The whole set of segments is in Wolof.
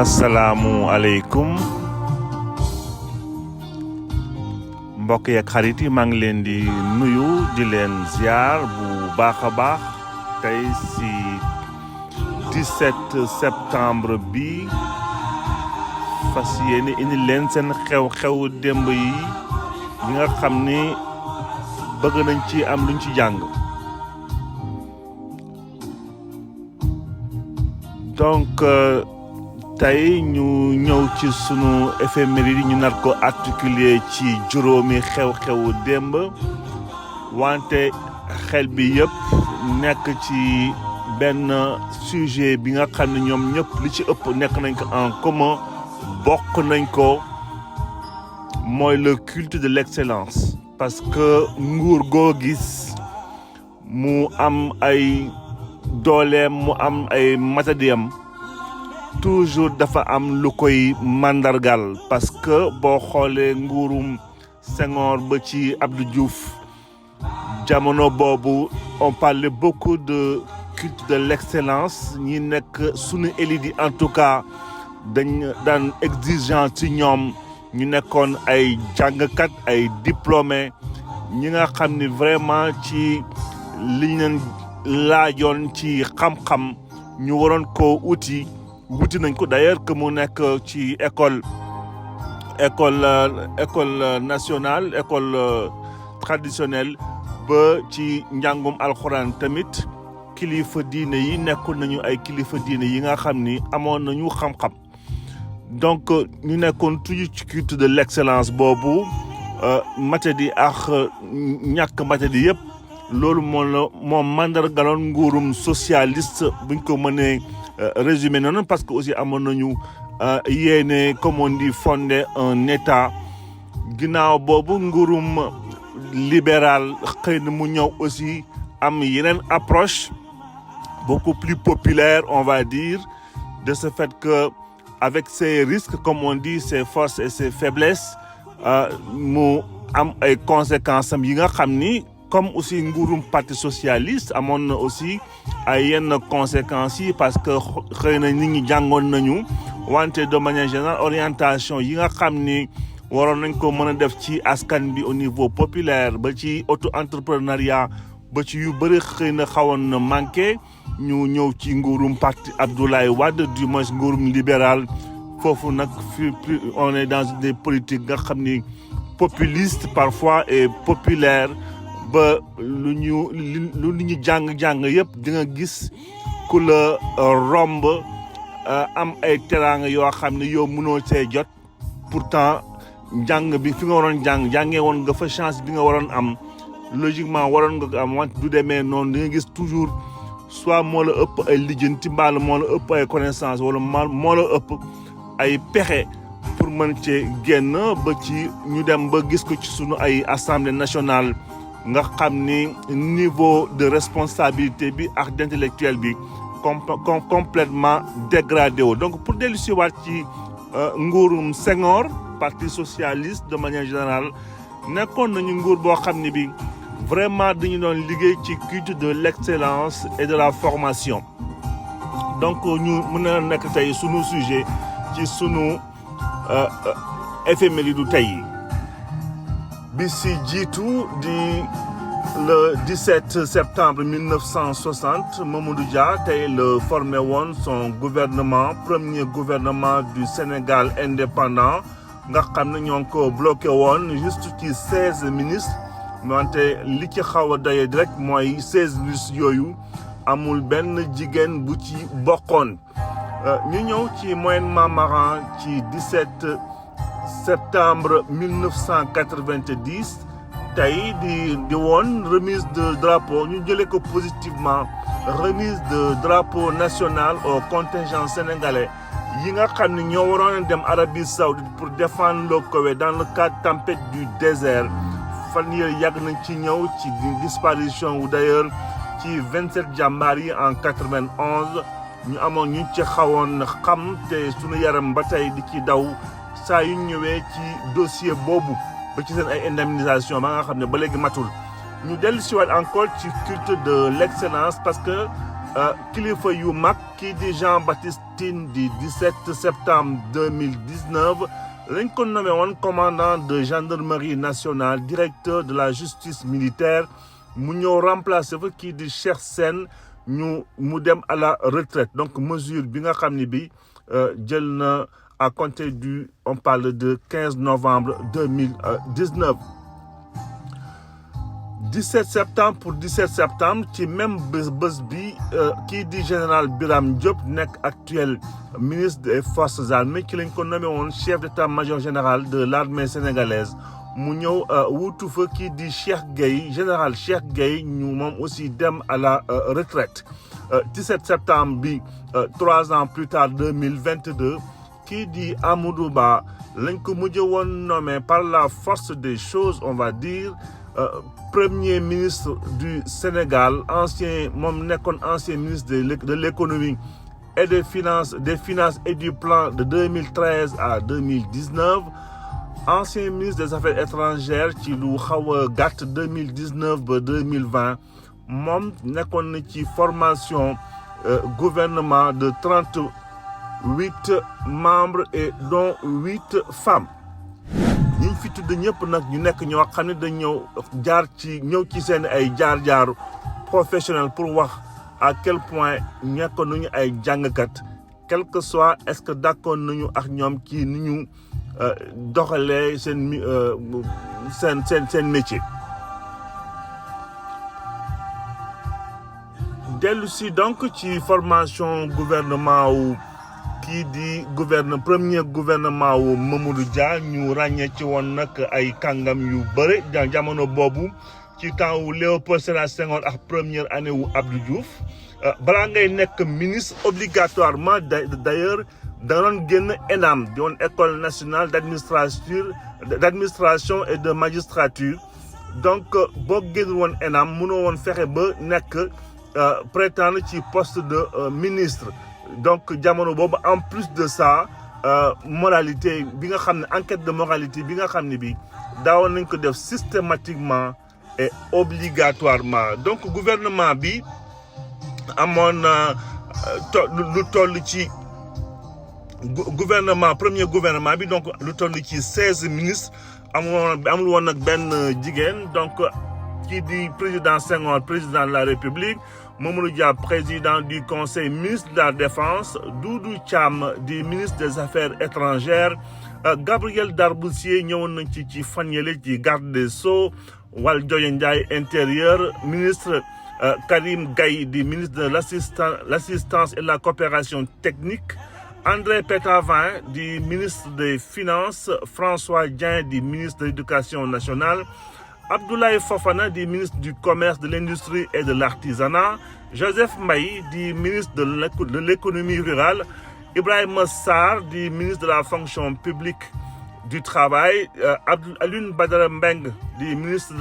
asalaamu aleykum mbokk yeeg xarit yi maa ngi leen di nuyu di leen ziar bu baax a baax tey si 17 septembre bi fas yéene indi leen seen xew-xew démb yi nga xam ni bëgg nañ ci am luñ ci jàng. Donc tey ñu ñëw ci sunu éphéméride yi ñu nar ko articuler ci juróomi xew-xewu démb wante xel bi yëpp nekk ci benn sujet bi nga xam ne ñoom ñëpp li ci ëpp nekk nañ ko en commun bokk nañ ko mooy le culte de l'excellence. Parce que nguur goo gis mu am ay dooleem mu am ay matadiyam toujours dafa am lu koy mandargal parce que boo xoolee nguurum Senghor ba ci Abdou Diouf jamono boobu on parlait beaucoup de culte de l'excellence ñi nekk sunu élite yi en tout cas dañ daan exigeant ci ñoom ñu nekkoon ay jàngkat ay diplômé ñi nga xam ni vraiment ci liñ leen laajoon ci xam-xam ñu waroon ko wuti nañ ko d'ailleurs que mu nekk ci école nationale école traditionnelle ba ci njàngum alxuraan tamit kilifa diine yi nekkoon nañu ay kilifa diine yi nga xam ni amoon nañu xam-xam. Donc ñu nekkoon toujours ci culte de l'excellence boobu matadi ak ñàkk matadi yëpp loolu moo mandargaloon nguurum socialiste buñ ko mënee résumé noonu parce que aussi amoon nañu yéene comme on dit fonder un état. Ginnaaw boobu nguurum libéral xëy na mu ñëw aussi am yeneen approche beaucoup plus populaire on va dire, de ce fait que avec ses risques comme on dit, ses forces et ses faiblesses mu am ay conséquences am yi nga xam ni comme aussi nguurum parti socialiste amoon na aussi ay yenn conséquences yi parce que xëy na nit ñi jàngoon nañu wante de manière générale orientation yi nga xam ni waroon nañ ko mën a def ci askan bi au niveau populaire ba ci auto-entrepreneuriat ba ci yu bëri xëy na xawoon na manqué ñu ñëw ci nguurum parti Abdoulaye Wade du moins nguurum libéral foofu nag plus on est dans des politiques nga xam ni populiste parfois et populaire ba lu nit ñi jàng yëpp di nga gis ku la romb am ay teraanga yoo xam ne yow mënoo see jot pourtant njàng bi fi nga waroon jàngee woon nga fa chance bi nga waroon am logiquement waroon nga am wante du demee noonu di nga gis toujours soit moo la ëpp ay lijjanti mbaa moo la ëpp ay connaissance wala moo la ëpp ay pexe pour mën cee génn ba ci ñu dem ba gis ko ci sunu ay assemblée nationale nga xam ni niveau de responsabilité bi ak d'intellectuel bi complètement dégradé wu. Donc pour dellu si waat ci nguurum Senghor parti socialiste de manière générale nekkoon nañu nguur boo xam ni bi vraiment dañu doon liggéey ci culte de l'excellence et de la formation. Donc ñu mën a nekk tey sunu sujet ci sunu éphéméride du tey bi si jiitu di le 17 septembre 1960 Mamadou Dia tey le formé woon son gouvernement premier gouvernement du Sénégal indépendant nga xam ne ñoo ngi ko bloqué woon juste ci 16 ministres wante li ci xaw a daye rek mooy 16 ministres yooyu amul benn jigéen bu ci bokkoon. ñu ñëw ci moyennement marrant ci 17 septembre 1990 tey di woon remise de drapeau ñu jëlee ko positivement remise de drapeau national au contingent sénégalais yi nga xam ne ñoo waroon dem Arabie Saoudite pour défendre le Koweït dans le cadre tempête du désert fan yii yàgg nañ ci ñëw ci disparition wu d'ailleurs ci 27 jàmbaar yi en 91 ñu amoon ñu ci xawoon xam te sunu yaram ba tey di ci daw saa yu ñëwee ci dossier boobu ba ci seen ay indemnisation ba nga xam ne ba léegi matul ñu dellu siwaat encore ci culte de l'excellence parce que kilifa yu mag kii di Jean-Baptiste Tine di 17 septembre 2019 lañ ko nommé woon commandant de gendarmerie nationale directeur de la justice militaire mu ñëw remplacer fa kii di Cheikh Sène mu dem à la retraite donc mesure bi nga xam ni bi jël na à compter on parle de 15 novembre 2019 17 septembre pour 17 septembre ci même bés bi kii di général Birame Diop nekk actuel ministre des forces armées ki lañ ko nommé woon chef d'état-major général de l'armée sénégalaise mu ñëw wuutu fa kii di Cheikh Gueye général Cheikh Gueye ñu moom aussi dem à la retraite 17 septembre bi 3 ans plus tard 2022 kii di Amadou Ba lañ ko mujj woon nommé par la force des choses on va dire premier ministre du Sénégal moom nekkoon ancien ministre de l'économie et des finances et du plan de 2013 à 2019 ancien ministre des affaires étrangères ci lu xaw a gàtt 2019 ba 2020 moom nekkoon na ci formation gouvernement de 38 membres et dont 8 femmes ñi fi tudd ñëpp nag ñu nekk ñoo xam ne dañ ñëw ci seen ay jaar-jaar professionnel pour wax à quel point nekk nañu ay jàngkat quel que soit est-ce que d'accord nañu ak ñoom ci ni ñu doxalee seen métier. dellu si donc ci formation gouvernement wu kii di premier gouvernement wu Mamadou Dia ñu ràññee ci woon nag ay kàngam yu bëri jamono boobu ci temps wu Léopold Sédar Senghor ak première année wu Abdou Diouf balaa ngay nekk ministre obligatoirement d'ailleurs da doon génn ENAM di woon école nationale d'administration et de magistrature donc boo génn woon ENAM mënoo woon fexe ba nekk prétendre ci poste de ministre donc jamono boobu en plus de ça moralité bi nga xam ne enquête de moralité bi nga xam ne bi daawoon nañ ko def systématiquement et obligatoirement donc gouvernement bi amoon lu toll ci premier gouvernement bi donc lu toll ci 16 ministres amul woon nag benn jigéen donc kii di président Senghor président de la République Mamadou Dia président du conseil ministre de la défense Doudou Thiam di ministre des affaires étrangères Gabriel Darboussier ñëwoon nañ ci fan yële ci garde des Sceaux Valdiodio Ndiaye intérieur ministre Karim Gaye di ministre de l'assistance et de la coopération technique André Pétavin di ministre des finances François Dieng di ministre de l'éducation nationale Abdoulaye Fofana di ministre du commerce, de l'industrie et de l'artisanat, Joseph Maï di ministre de l'économie rurale, Ibrahima Sarr di ministre de la fonction publique du travail, Alioune Badara Mbengue di ministre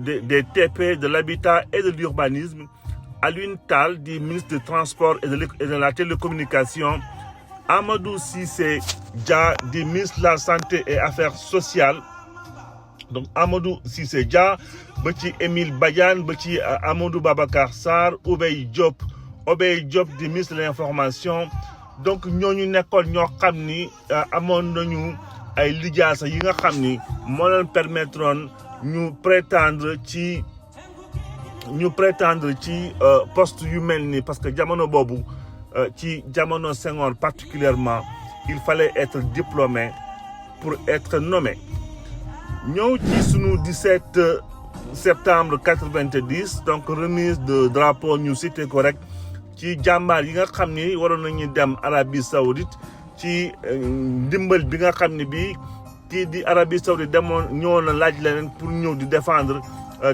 des TP, de l'habitat et de l'urbanisme, Alioune Tall di ministre des transports et de la télécommunication, Amadou Cissé Dia di ministre de la santé et affaires sociales. Donc Amadou Cissé Dia ba ci Émile Badiane ba ci Amadou Babacar Sarr Obey Diop di ministre de l'information donc ñooñu nekkoon ñoo xam ni amoon nañu ay lijaasa yi nga xam ni moo leen permettre ñu prétendre ci poste yu mel ni parce que jamono boobu ci jamono Senghor particulièrement il fallait être diplômé pour être nommé. ñëw ci sunu 17 septembre 90 donc remise de drapeau ñu cité ko rek ci jàmbaar yi nga xam ni waroon nañu dem Arabie Saoudite ci ndimbal bi nga xam ne bi kii di Arabie Saoudite ñëwoon na laaj leneen pour ñëw di défendre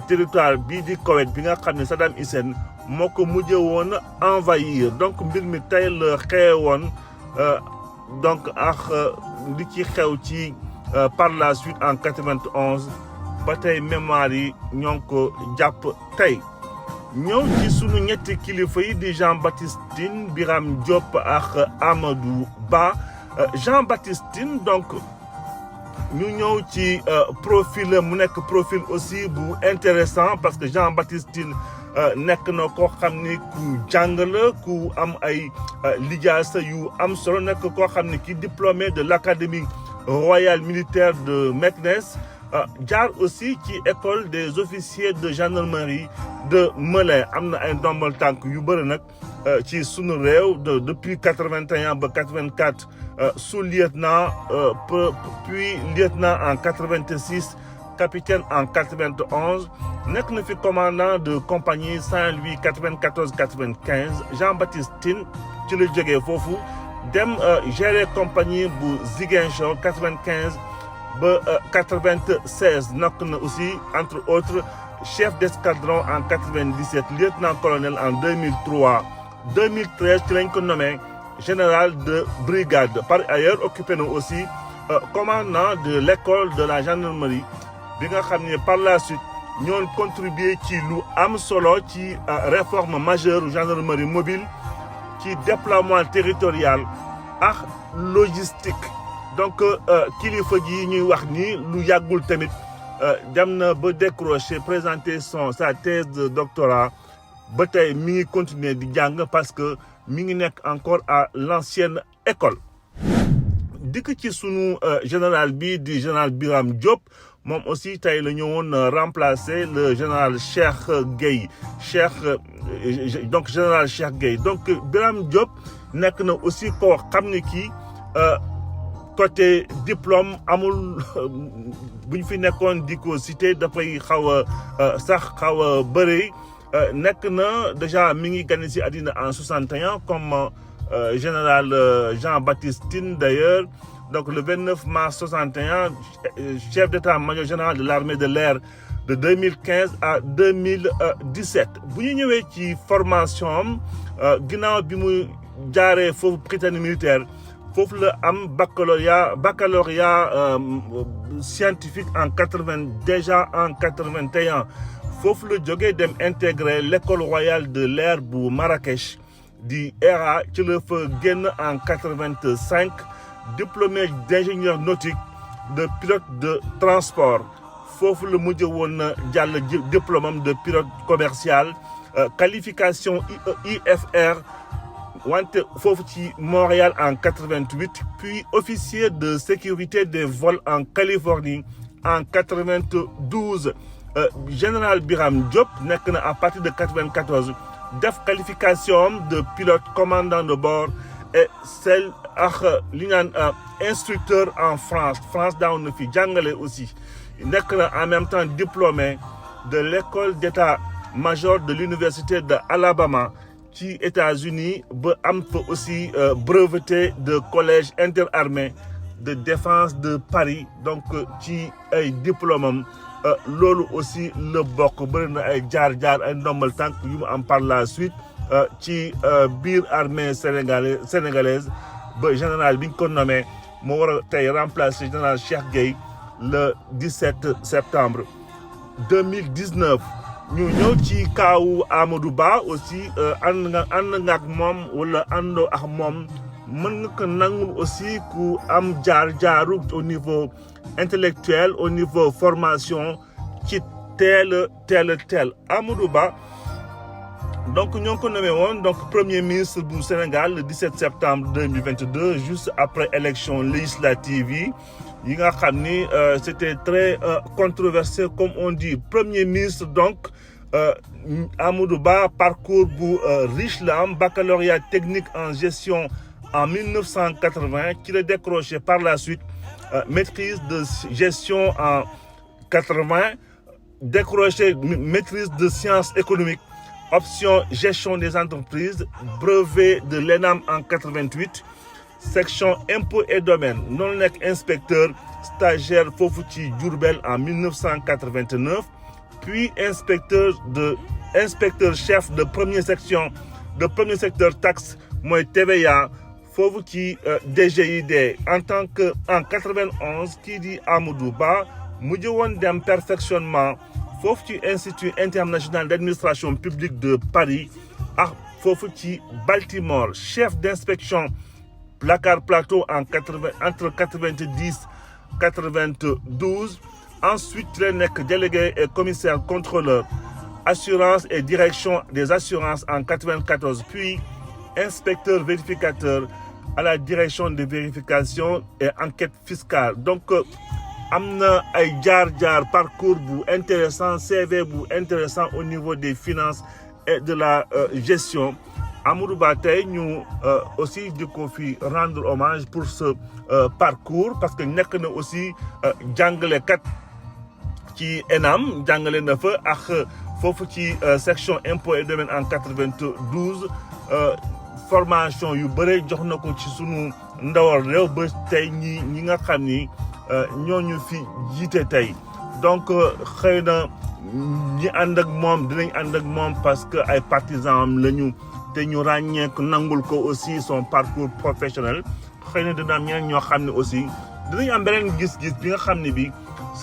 territoire bii di Koweït bi nga xam ne Saddam Hussein moo ko mujjee woon envahir donc mbir mi tey la xewoon donc ak li ci xew ci par la suite en 91 ba tey mémoire yi ñoo ngi ko jàpp tey ñëw ci sunu ñetti kilifa yi di Jean-Baptiste Tine Birame Diop ak Amadou Ba Jean-Baptiste Tine donc ñu ñëw ci profil mu nekk profil aussi bu intéressant parce que Jean-Baptiste Tine nekk na koo xam ni ku jàng la ku am ay lijaasa yu am solo nekk koo xam ni ki diplômé de l'académie royale militaire de Meknès jaar aussi ci école des officiers de gendarmerie de Melun am na ay ndombal tànk yu bëri nag ci sunu réew depuis 81 ba 84 sous-lieutenant puis lieutenant en 86 capitaine en 91 nekk na fi commandant de compagnie Saint-Louis 94-95 Jean-Baptiste Tine ci la jógee foofu dem gérer compagnie bu Ziguinchor 95 ba 96 nekk na aussi entre autres chef d'escadron en 97 lieutenant-colonel en 2003 2013 ci lañ ko nommé général de brigade par ailleurs occupé na aussi commandant de l'école de la gendarmerie bi nga xam ne par la suite ñoon contribué ci lu am solo ci réforme majeure gendarmerie mobile ci déploiement territorial ak logistique donc kilifa gi ñuy wax ni lu yàggul tamit dem na ba décrocher présenter sa thèse de doctorat ba tey mi ngi continuer di jàng parce que mi ngi nekk encore à l'ancienne école dikk ci sunu général bi di général Birame Diop moom aussi tey la ñëwoon remplacer le général Cheikh Gueye donc général Cheikh Gueye donc Birame Diop nekk na aussi koo xam ne kii côté diplôme amul bu ñu fi nekkoon di ko cité dafay xaw a bëri nekk na déjà mi ngi gane ci àddina en 61 comme général Jean-Baptiste Tine d'ailleurs donc le 29 mars 61 chef d'état-major général de l'armée de l'air de 2015 à 2017 bu ñu ñëwee ci formation am ginnaaw bi mu jaaree foofu Prytanée militaire foofu la am baccalauréat scientifique en 80 déjà en 81 foofu la jógee dem intégrer l'école royale de l'air bu Marrakech di ERA ci la fa génn en 85 diplômé d'ingénieur nautique de pilote de transport foofu la mujj woon na jàll diplôme de pilote commercial qualification IFR wante foofu ci Montréal en 88 puis officier de sécurité des vols en Californie en 92 général Birame Diop nekk na à partir de 94 def qualification de pilote commandant de bord et celle ak li naan instructeur en France daaw na fi jàngale aussi nekk na en même temps diplômé de l'école d'état-major de l'université de Alabama ci États-Unis ba am fa aussi breveté de collège interarmé de défense de Paris donc ci ay diplôme am loolu aussi la bokk bëri na ay jaar ay ndombal tànk yu mu am par la suite ci biir armée sénégalaise ba général bi ñu ko nommé moo war a tey remplacer général Cheikh Gueye le 17 septembre 2019 ñu ñëw ci kaawu Amadou Ba aussi ànd nga ak moom wala àndoo ak moom mën nga ko nangul aussi ku am jaaru au niveau intellectuel au niveau formation ci teel Amadou Ba donc ñoo ngi ko nommé woon donc premier ministre du Sénégal le 17 septembre 2022 juste après élection législative yi nga xam ni c'était très controversé comme on dit premier ministre donc Amadou Ba parcours bu riche la am baccalauréat technique en gestion en 1980 qui l'a décroché par la suite maîtrise de gestion en 80 décroché maîtrise de sciences économiques option gestion des entreprises brevet de l'ENAM en 88 section impôts et domaines noonu nekk inspecteur stagiaire foofu ci Diourbel en 1989 puis inspecteur chef de première secteur taxe mooy TVA foofu ci DGID en 91 kii di Amadou Ba mujj woon dem perfectionnement foofu ci institut international d'administration publique de Paris ak foofu ci Baltimore chef d'inspection Dakar Plateau entre 90 92 ensuite la nekk délégué et commissaire contrôleur assurance et direction des assurances en 94, puis inspecteur vérificateur à la direction de vérification et enquête fiscale. Donc am na ay jaar-jaar parcours bu intéressant, CV bu intéressant au niveau des finances et de la gestion. Amadou Ba tey ñu aussi di ko fi rendre hommage pour ce parcours parce que nekk na aussi jàngalekat ci ENAM jàngale na fa ak foofu ci section impôts et domaines en 92 formation yu bëre jox na ko ci sunu ndawal réew ba tey ñi nga xam ni ñooñu fi jiite tey donc xëy na ñi ànd ak moom dinañ ànd ak moom parce que ay partisans am lañu te ñu ràññee ko nangul ko aussi son parcours professionnel xëy na dina am ñeneen ñoo xam ne aussi dinañ am beneen gis-gis bi nga xam ne bi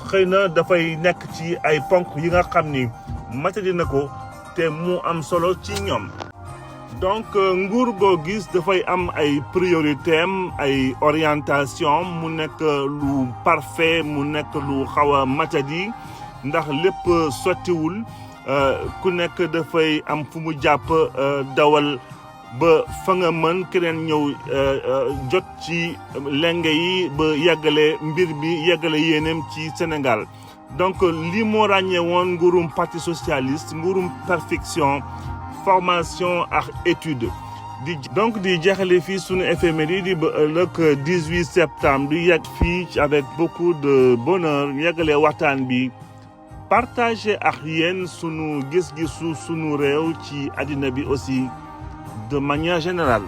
xëy na dafay nekk ci ay ponk yi nga xam ni matadi na ko te mu am solo ci ñoom. donc nguur goo gis dafay am ay priorité am ay orientation mu nekk lu parfait mu nekk lu xaw a matadi ndax lépp sottiwul ku nekk dafay am fu mu jàpp dawal ba fa nga mën keneen ñëw jot ci lenge yi ba yeggale mbir bi yeggale yéeneem ci Sénégal donc li moo ràññee woon nguurum parti socialiste nguurum perfection formation ak étude donc di jeexale fii sunu éphéméride di ba ëllëg 18 septembre di yegg fii avec beaucoup de bonheur yeggale waxtaan bi partager ak yéen sunu gis-gisu sunu réew ci àddina bi aussi de manière générale